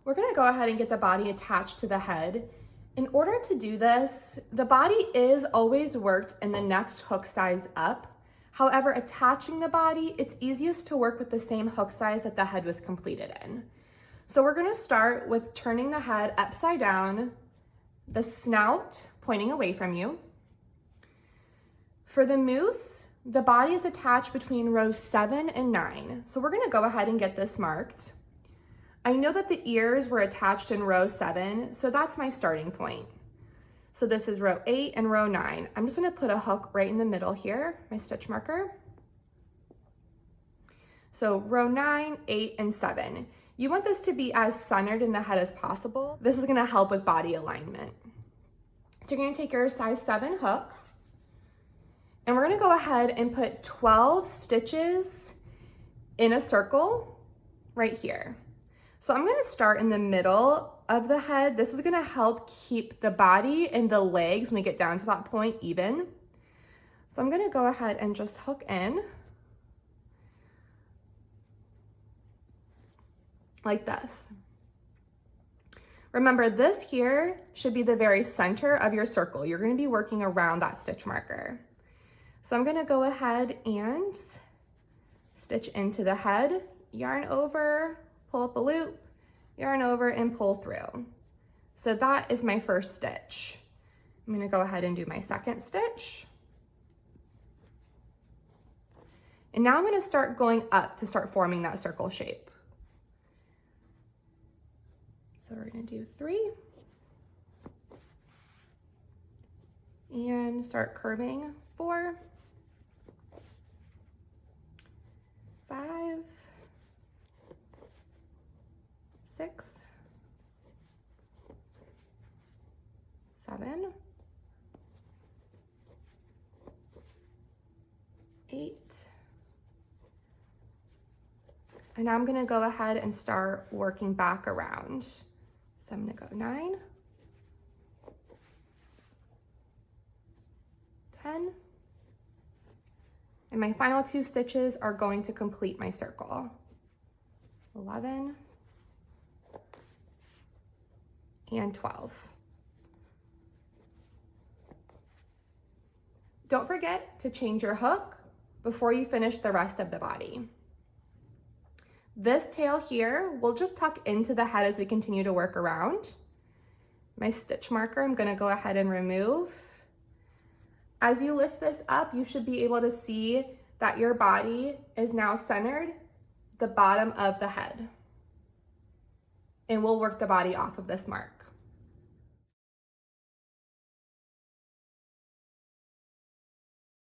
We're gonna go ahead and get the body attached to the head. In order to do this, the body is always worked in the next hook size up. However, attaching the body, it's easiest to work with the same hook size that the head was completed in. So we're gonna start with turning the head upside down, the snout pointing away from you. For the moose, the body is attached between rows 7 and 9. So we're gonna go ahead and get this marked. I know that the ears were attached in row 7, so that's my starting point. So this is row 8 and row 9. I'm just gonna put a hook right in the middle here, my stitch marker. So row 9, 8, and 7. You want this to be as centered in the head as possible. This is gonna help with body alignment. So you're gonna take your size 7 hook, and we're gonna go ahead and put 12 stitches in a circle right here. So I'm gonna start in the middle of the head. This is gonna help keep the body and the legs when we get down to that point even. So I'm gonna go ahead and just hook in like this. Remember, this here should be the very center of your circle. You're gonna be working around that stitch marker. So I'm gonna go ahead and stitch into the head, yarn over, pull up a loop, yarn over, and pull through. So that is my first stitch. I'm gonna go ahead and do my second stitch. And now I'm gonna start going up to start forming that circle shape. So we're gonna do 3. And start curving 4, 5, 6, 7, 8, and now I'm gonna go ahead and start working back around. So I'm gonna go 9, 10, and my final 2 stitches are going to complete my circle. 11, and 12. Don't forget to change your hook before you finish the rest of the body. This tail here will just tuck into the head as we continue to work around. My stitch marker, I'm gonna go ahead and remove. As you lift this up, you should be able to see that your body is now centered the bottom of the head. And we'll work the body off of this mark.